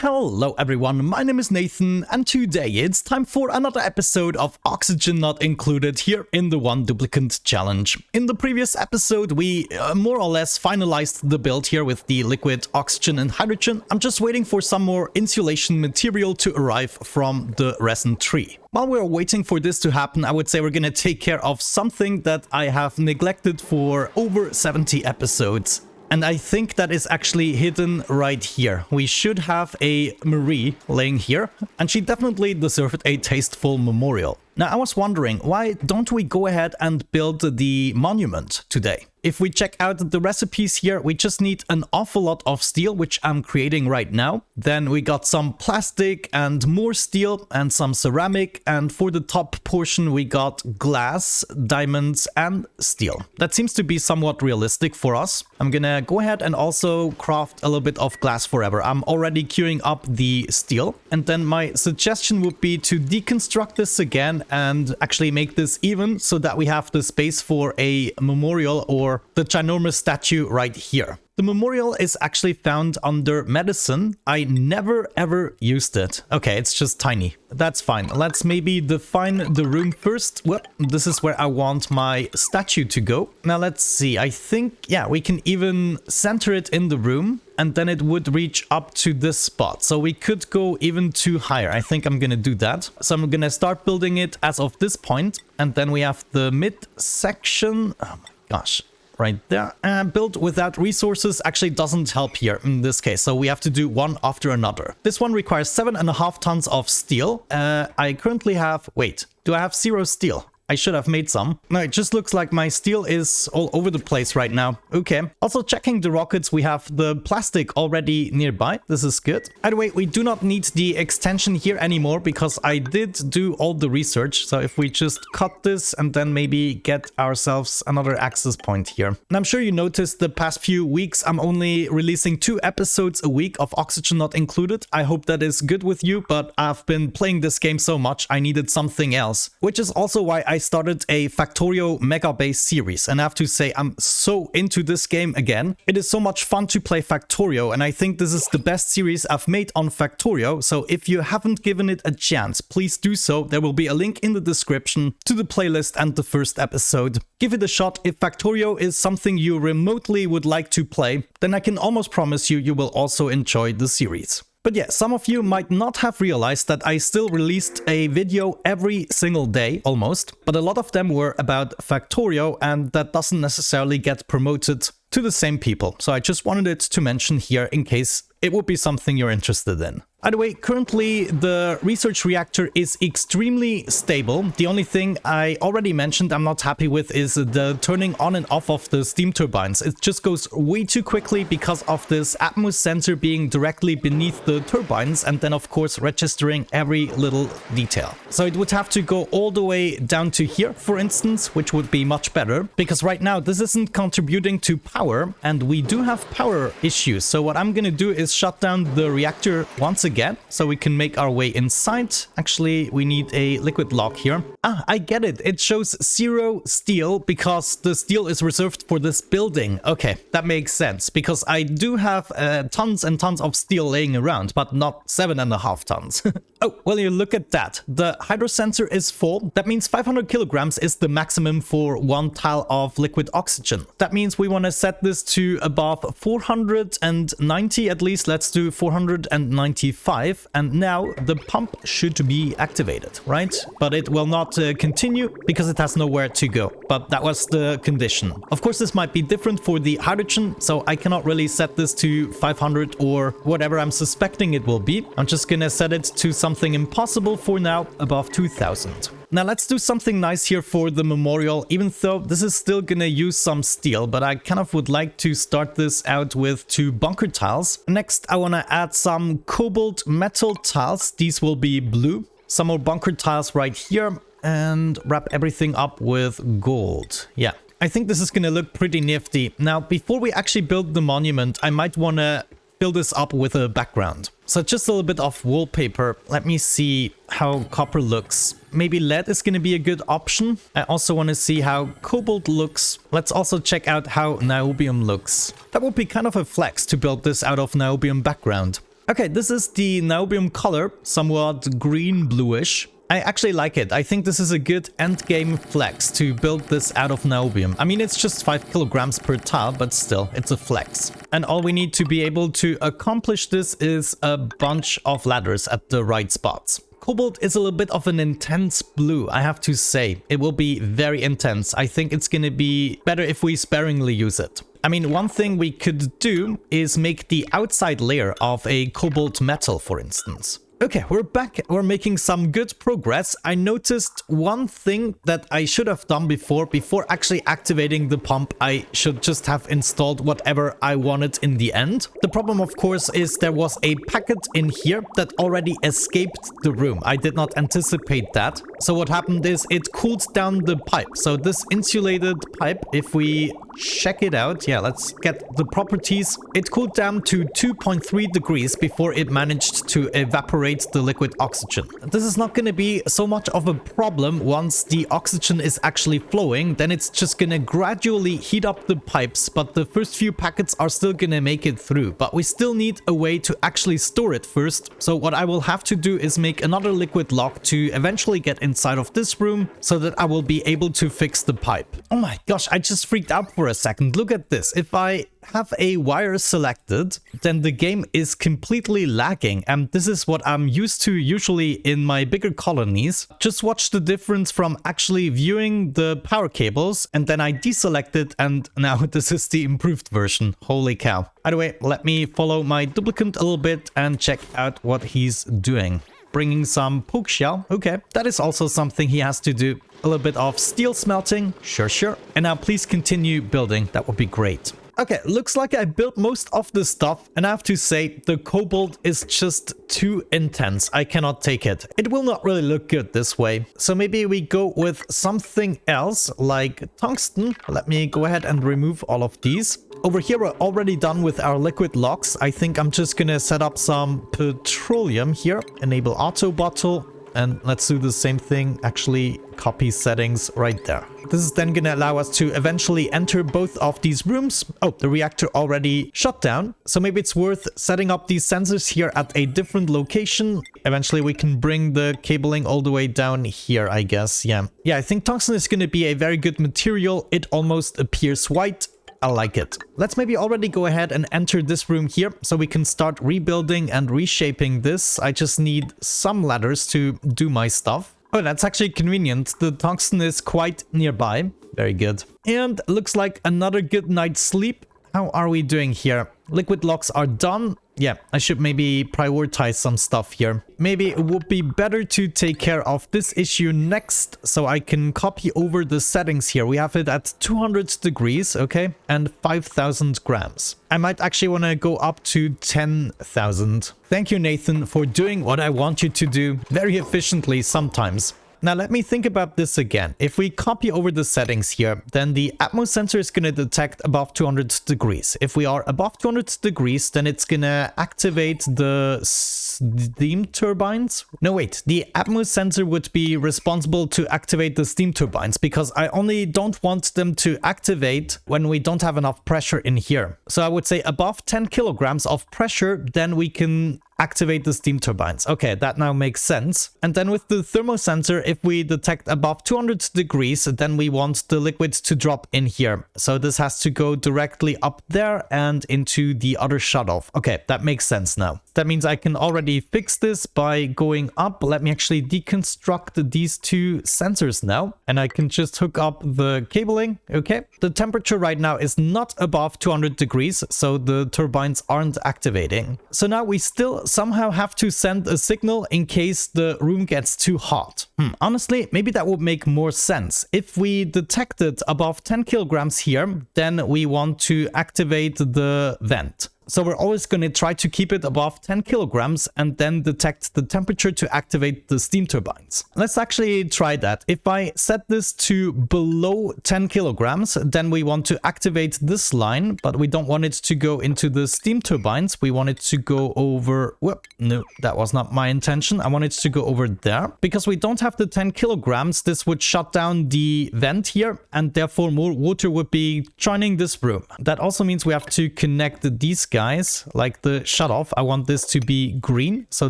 Hello everyone, my name is Nathan, and today it's time for another episode of Oxygen Not Included here in the One Duplicate Challenge. In the previous episode, we more or less finalized the build here with the liquid oxygen and hydrogen. I'm just waiting for some more insulation material to arrive from the resin tree. While we're waiting for this to happen, I would say we're gonna take care of something that I have neglected for over 70 episodes. And I think that is actually hidden right here. We should have a Marie laying here, and she definitely deserved a tasteful memorial. Now, I was wondering, why don't we go ahead and build the monument today? If we check out the recipes here, we just need an awful lot of steel, which I'm creating right now. Then we got some plastic and more steel and some ceramic. And for the top portion, we got glass, diamonds, and steel. That seems to be somewhat realistic for us. I'm gonna go ahead and also craft a little bit of glass forever. I'm already queuing up the steel. And then my suggestion would be to deconstruct this again and actually make this even so that we have the space for a memorial or the ginormous statue right here. The memorial is actually found under medicine. I never ever used it. Okay, it's just tiny. That's fine. Let's maybe define the room first. Well, this is where I want my statue to go. Now let's see. I think, yeah, we can even center it in the room and then it would reach up to this spot. So we could go even too higher. I think I'm gonna do that. So I'm gonna start building it as of this point. And then we have the mid section. Oh my gosh. Right there. Build without resources actually doesn't help here in this case, so we have to do one after another. This one requires 7.5 tons of steel. I currently have... Wait, do I have 0 steel? I should have made some. No, it just looks like my steel is all over the place right now. Okay. Also checking the rockets, we have the plastic already nearby. This is good. By the way, we do not need the extension here anymore because I did do all the research. So if we just cut this and then maybe get ourselves another access point here. And I'm sure you noticed the past few weeks I'm only releasing 2 episodes a week of Oxygen Not Included. I hope that is good with you, but I've been playing this game so much I needed something else. Which is also why I started a Factorio Mega Base series, and I have to say I'm so into this game again. It is so much fun to play Factorio, and I think this is the best series I've made on Factorio, so if you haven't given it a chance, please do so. There will be a link in the description to the playlist and the first episode. Give it a shot. If Factorio is something you remotely would like to play, then I can almost promise you will also enjoy the series. But yeah, some of you might not have realized that I still released a video every single day, almost, but a lot of them were about Factorio, and that doesn't necessarily get promoted to the same people. So I just wanted it to mention here in case it would be something you're interested in. By the way, currently the research reactor is extremely stable. The only thing I already mentioned I'm not happy with is the turning on and off of the steam turbines. It just goes way too quickly because of this Atmos sensor being directly beneath the turbines and then of course registering every little detail. So it would have to go all the way down to here, for instance, which would be much better because right now this isn't contributing to power and we do have power issues. So what I'm gonna do is shut down the reactor once again so we can make our way inside. Actually, we need a liquid lock here. Ah, I get it. It shows 0 steel because the steel is reserved for this building. Okay, that makes sense because I do have tons and tons of steel laying around, but not 7.5 tons. Oh, well, you look at that. The hydro sensor is full. That means 500 kilograms is the maximum for 1 tile of liquid oxygen. That means we want to set this to above 490 at least. Let's do 495. And now the pump should be activated, right? But it will not continue because it has nowhere to go. But that was the condition. Of course, this might be different for the hydrogen, so I cannot really set this to 500 or whatever I'm suspecting it will be. I'm just gonna set it to something impossible for now, above 2000. Now let's do something nice here for the memorial, even though this is still gonna use some steel, but I kind of would like to start this out with 2 bunker tiles. Next, I wanna add some cobalt metal tiles. These will be blue. Some more bunker tiles right here, and wrap everything up with gold. Yeah, I think this is gonna look pretty nifty. Now, before we actually build the monument, I might wanna fill this up with a background. So just a little bit of wallpaper. Let me see how copper looks. Maybe lead is going to be a good option. I also want to see how cobalt looks. Let's also check out how niobium looks. That would be kind of a flex to build this out of niobium background. Okay, this is the niobium color, somewhat green bluish. I actually like it. I think this is a good endgame flex to build this out of niobium. I mean, it's just 5 kilograms per tile, but still, it's a flex. And all we need to be able to accomplish this is a bunch of ladders at the right spots. Cobalt is a little bit of an intense blue, I have to say. It will be very intense. I think it's gonna be better if we sparingly use it. I mean, one thing we could do is make the outside layer of a cobalt metal, for instance. Okay, we're back. We're making some good progress. I noticed one thing that I should have done before actually activating the pump. I should just have installed whatever I wanted in the end. The problem, of course, is there was a packet in here that already escaped the room. I did not anticipate that. So what happened is it cooled down the pipe. So this insulated pipe, if we check it out, yeah, let's get the properties. It cooled down to 2.3 degrees before it managed to evaporate the liquid oxygen. This is not going to be so much of a problem once the oxygen is actually flowing. Then it's just going to gradually heat up the pipes, but the first few packets are still going to make it through. But we still need a way to actually store it first. So what I will have to do is make another liquid lock to eventually get inside of this room so that I will be able to fix the pipe. Oh my gosh, I just freaked out for a second. Look at this. If I have a wire selected, then the game is completely lagging, and this is what I'm used to usually in my bigger colonies. Just watch the difference from actually viewing the power cables, and then I deselect it, and now this is the improved version. Holy cow. By the way, let me follow my duplicant a little bit and check out what he's doing. Bringing some poke shell. Okay, that is also something he has to do. A little bit of steel smelting. Sure. And now please continue building. That would be great. Okay, looks like I built most of the stuff, and I have to say, the cobalt is just too intense. I cannot take it. It will not really look good this way. So maybe we go with something else, like tungsten. Let me go ahead and remove all of these. Over here, we're already done with our liquid locks. I think I'm just gonna set up some petroleum here. Enable auto bottle. And let's do the same thing, actually copy settings right there. This is then going to allow us to eventually enter both of these rooms. Oh, the reactor already shut down. So maybe it's worth setting up these sensors here at a different location. Eventually we can bring the cabling all the way down here, I guess. Yeah, I think tungsten is going to be a very good material. It almost appears white. I like it. Let's maybe already go ahead and enter this room here so we can start rebuilding and reshaping this. I just need some ladders to do my stuff. Oh, that's actually convenient. The tungsten is quite nearby. Very good. And looks like another good night's sleep. How are we doing here? Liquid locks are done. Yeah, I should maybe prioritize some stuff here. Maybe it would be better to take care of this issue next, so I can copy over the settings here. We have it at 200 degrees, okay, and 5,000 grams. I might actually want to go up to 10,000. Thank you, Nathan, for doing what I want you to do very efficiently sometimes. Now let me think about this again. If we copy over the settings here, then the Atmos sensor is going to detect above 200 degrees. If we are above 200 degrees, then it's going to activate the steam turbines. No, wait, the Atmos sensor would be responsible to activate the steam turbines, because I only don't want them to activate when we don't have enough pressure in here. So I would say above 10 kilograms of pressure, then we can activate the steam turbines. Okay, that now makes sense. And then with the thermosensor, if we detect above 200 degrees, then we want the liquid to drop in here. So this has to go directly up there and into the other shutoff. Okay, that makes sense now. That means I can already fix this by going up. Let me actually deconstruct these two sensors now, and I can just hook up the cabling. Okay, the temperature right now is not above 200 degrees, so the turbines aren't activating. So now we still somehow have to send a signal in case the room gets too hot. Honestly, maybe that would make more sense. If we detected above 10 kilograms here, then we want to activate the vent. So we're always going to try to keep it above 10 kilograms and then detect the temperature to activate the steam turbines. Let's actually try that. If I set this to below 10 kilograms, then we want to activate this line, but we don't want it to go into the steam turbines. We want it to go over... Whoop, no, that was not my intention. I want it to go over there. Because we don't have the 10 kilograms, this would shut down the vent here, and therefore more water would be joining this room. That also means we have to connect these guys guys, like the shutoff, I want this to be green so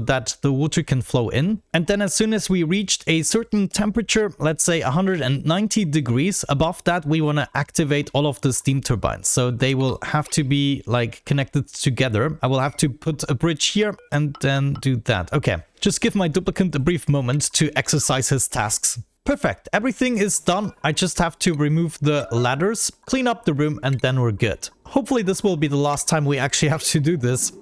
that the water can flow in. And then as soon as we reached a certain temperature, let's say 190 degrees, above that we want to activate all of the steam turbines. So they will have to be like connected together. I will have to put a bridge here and then do that. Okay, just give my duplicant a brief moment to exercise his tasks. Perfect, everything is done. I just have to remove the ladders, clean up the room, and then we're good. Hopefully this will be the last time we actually have to do this.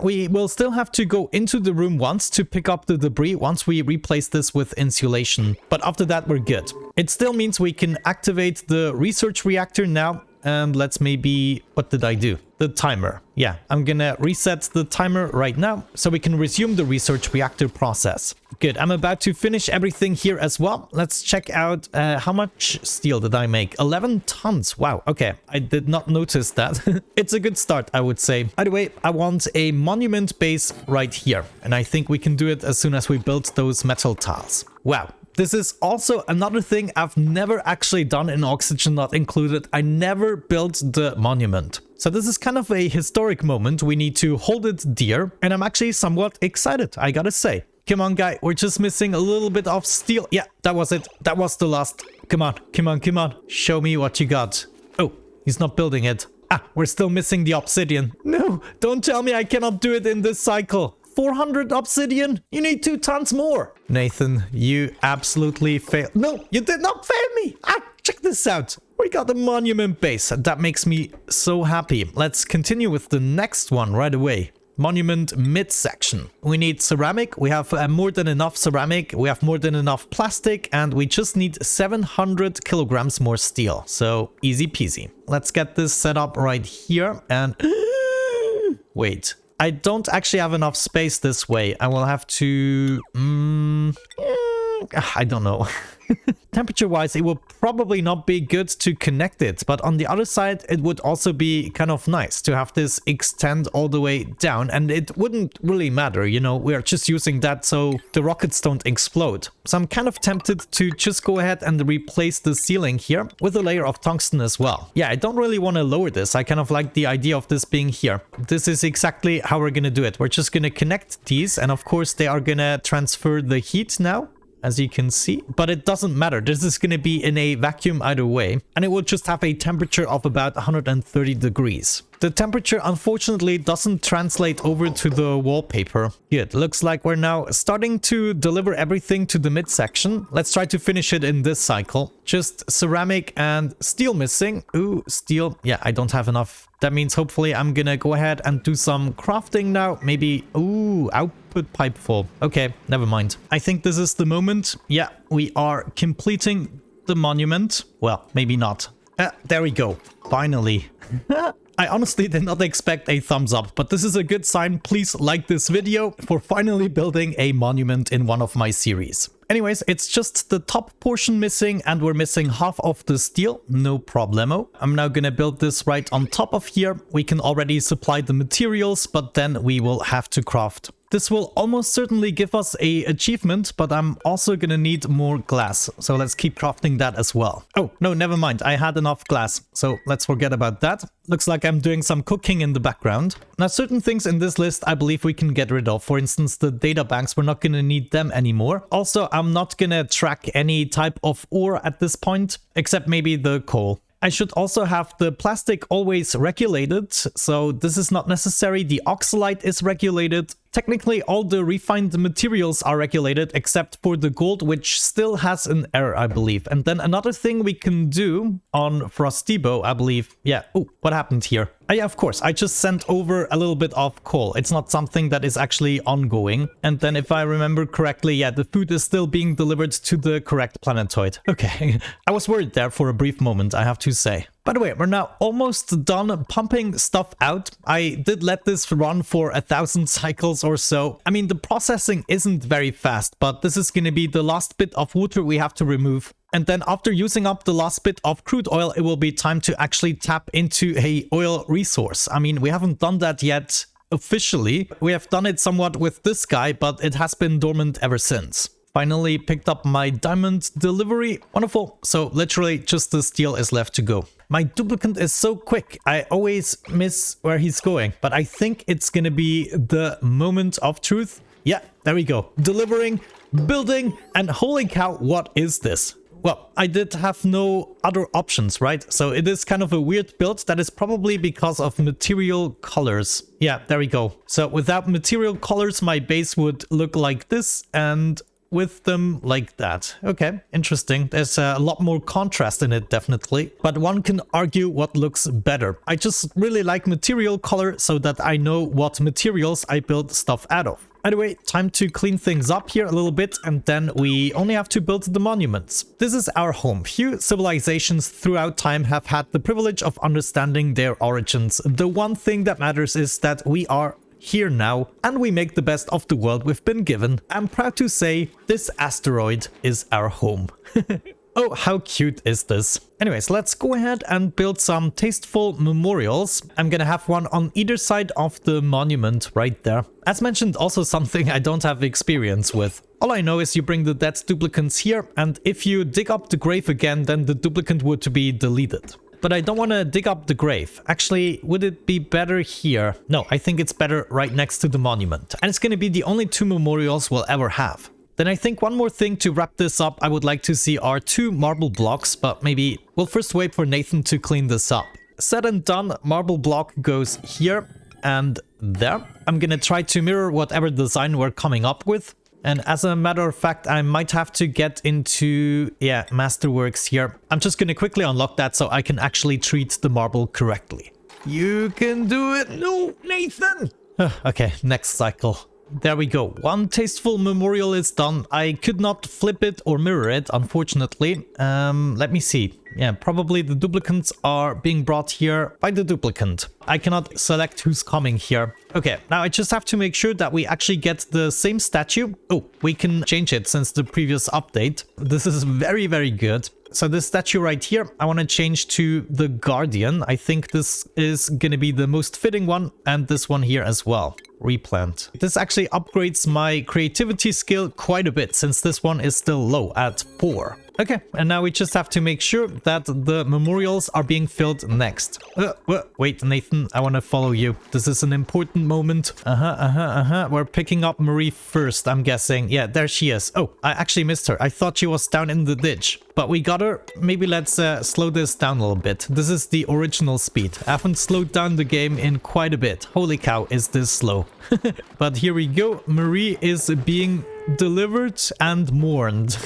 We will still have to go into the room once to pick up the debris once we replace this with insulation. But after that, we're good. It still means we can activate the research reactor now. And let's maybe... what did I do? The timer. Yeah, I'm gonna reset the timer right now so we can resume the research reactor process. Good, I'm about to finish everything here as well. Let's check out how much steel did I make? 11 tons. Wow, okay. I did not notice that. It's a good start, I would say. By the way, I want a monument base right here. And I think we can do it as soon as we build those metal tiles. Wow. This is also another thing I've never actually done in Oxygen Not Included. I never built the monument. So this is kind of a historic moment. We need to hold it dear. And I'm actually somewhat excited, I gotta say. Come on, guy. We're just missing a little bit of steel. Yeah, that was it. That was the last. Come on, come on, come on. Show me what you got. Oh, he's not building it. Ah, we're still missing the obsidian. No, don't tell me I cannot do it in this cycle. 400 obsidian? You need 2 tons more. Nathan, you absolutely failed. No, you did not fail me. Ah, check this out. We got a monument base. That makes me so happy. Let's continue with the next one right away. Monument midsection. We need ceramic. We have more than enough ceramic. We have more than enough plastic. And we just need 700 kilograms more steel. So easy peasy. Let's get this set up right here. And wait. I don't actually have enough space this way. I will have to... I don't know. Temperature-wise, it will probably not be good to connect it, but on the other side, it would also be kind of nice to have this extend all the way down, and it wouldn't really matter, you know, we are just using that so the rockets don't explode. So I'm kind of tempted to just go ahead and replace the ceiling here with a layer of tungsten as well. Yeah, I don't really want to lower this. I kind of like the idea of this being here. This is exactly how we're gonna do it. We're just gonna connect these, and of course they are gonna transfer the heat now, as you can see, but it doesn't matter. This is going to be in a vacuum either way, and it will just have a temperature of about 130 degrees. The temperature unfortunately doesn't translate over to the wallpaper. Good, looks like we're now starting to deliver everything to the midsection. Let's try to finish it in this cycle. Just ceramic and steel missing. Ooh, steel. Yeah, I don't have enough. That means hopefully I'm gonna go ahead and do some crafting now. Maybe, ooh, output pipe full. Okay, never mind. I think this is the moment. Yeah, we are completing the monument. Well, maybe not. There we go. Finally. I honestly did not expect a thumbs up, but this is a good sign. Please like this video for finally building a monument in one of my series. Anyways, it's just the top portion missing, and we're missing half of the steel. No problemo. I'm now gonna build this right on top of here. We can already supply the materials, but then we will have to craft. This will almost certainly give us an achievement, but I'm also gonna need more glass. So let's keep crafting that as well. Oh, no, never mind. I had enough glass, so let's forget about that. Looks like I'm doing some cooking in the background. Now, certain things in this list I believe we can get rid of. For instance, the data banks, we're not gonna need them anymore. Also, I'm not gonna track any type of ore at this point, except maybe the coal. I should also have the plastic always regulated, so this is not necessary. The oxalite is regulated. Technically, all the refined materials are regulated except for the gold, which still has an error, I believe. And then another thing we can do on Frostibo, I believe. Yeah. Oh, what happened here? Oh, yeah, of course. I just sent over a little bit of coal. It's not something that is actually ongoing. And then if I remember correctly, yeah, the food is still being delivered to the correct planetoid. Okay. I was worried there for a brief moment, I have to say. By the way, we're now almost done pumping stuff out. I did let this run for 1,000 cycles or so. I mean, the processing isn't very fast, but this is going to be the last bit of water we have to remove. And then after using up the last bit of crude oil, it will be time to actually tap into a oil resource. I mean, we haven't done that yet officially. We have done it somewhat with this guy, but it has been dormant ever since. Finally picked up my diamond delivery. Wonderful. So literally just the steel is left to go. My duplicant is so quick. I always miss where he's going. But I think it's gonna be the moment of truth. Yeah, there we go. Delivering, building, and holy cow, what is this? Well, I did have no other options, right? So it is kind of a weird build. That is probably because of material colors. Yeah, there we go. So without material colors, my base would look like this, and with them like that. Okay, interesting. There's a lot more contrast in it, definitely. But one can argue what looks better. I just really like material color so that I know what materials I build stuff out of. Anyway, time to clean things up here a little bit, and then we only have to build the monuments. This is our home. Few civilizations throughout time have had the privilege of understanding their origins. The one thing that matters is that we are here now, and we make the best of the world we've been given. I'm proud to say this asteroid is our home. Oh, how cute is this? Anyways, let's go ahead and build some tasteful memorials. I'm gonna have one on either side of the monument right there. As mentioned, also something I don't have experience with. All I know is you bring the dead duplicants here, and if you dig up the grave again, then the duplicant would be deleted. But I don't want to dig up the grave. Actually, would it be better here? No, I think it's better right next to the monument. And it's gonna be the only 2 memorials we'll ever have. Then I think one more thing to wrap this up I would like to see are 2 marble blocks, but maybe we'll first wait for Nathan to clean this up. Said and done, marble block goes here and there. I'm gonna try to mirror whatever design we're coming up with. And as a matter of fact, I might have to get into, Masterworks here. I'm just gonna quickly unlock that so I can actually treat the marble correctly. You can do it! No, Nathan! Okay, next cycle. There we go. One tasteful memorial is done. I could not flip it or mirror it, unfortunately. Let me see. Yeah, probably the duplicants are being brought here by the duplicant. I cannot select who's coming here. Okay, now I just have to make sure that we actually get the same statue. Oh, we can change it since the previous update. This is very, very good. So this statue right here, I want to change to the Guardian. I think this is going to be the most fitting one, and this one here as well. Replant. This actually upgrades my creativity skill quite a bit, since this one is still low at 4. Okay, and now we just have to make sure that the memorials are being filled next. Wait, Nathan, I want to follow you. This is an important moment. We're picking up Marie first, I'm guessing. Yeah, there she is. Oh, I actually missed her. I thought she was down in the ditch. But we got her. Maybe let's slow this down a little bit. This is the original speed. I haven't slowed down the game in quite a bit. Holy cow, is this slow. But here we go. Marie is being delivered and mourned.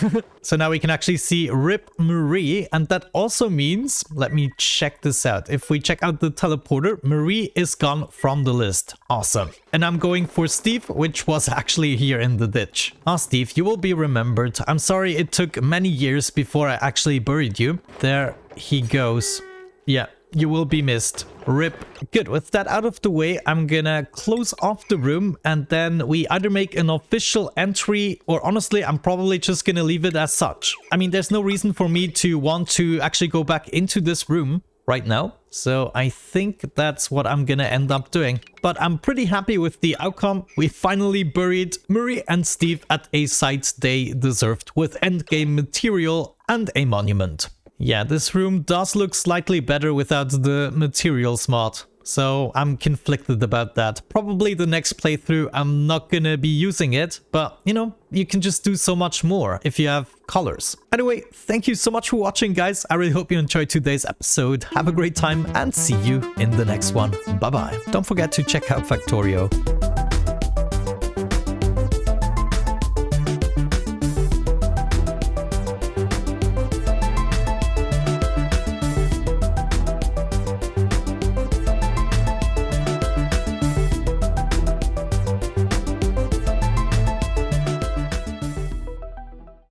So now we can actually see RIP Marie, and that also means, let me check this out. If we check out the teleporter, Marie is gone from the list. Awesome. And I'm going for Steve, which was actually here in the ditch. Steve, you will be remembered. I'm sorry it took many years before I actually buried you. There he goes. Yeah, you will be missed. RIP. Good, with that out of the way, I'm gonna close off the room, and then we either make an official entry, or honestly, I'm probably just gonna leave it as such. I mean, there's no reason for me to want to actually go back into this room right now. So I think that's what I'm gonna end up doing. But I'm pretty happy with the outcome. We finally buried Marie and Steve at a site they deserved, with endgame material and a monument. Yeah, this room does look slightly better without the materials mod. So I'm conflicted about that. Probably the next playthrough I'm not gonna be using it, but you know, you can just do so much more if you have colors. Anyway, thank you so much for watching, guys. I really hope you enjoyed today's episode. Have a great time and see you in the next one. Bye bye. Don't forget to check out Factorio.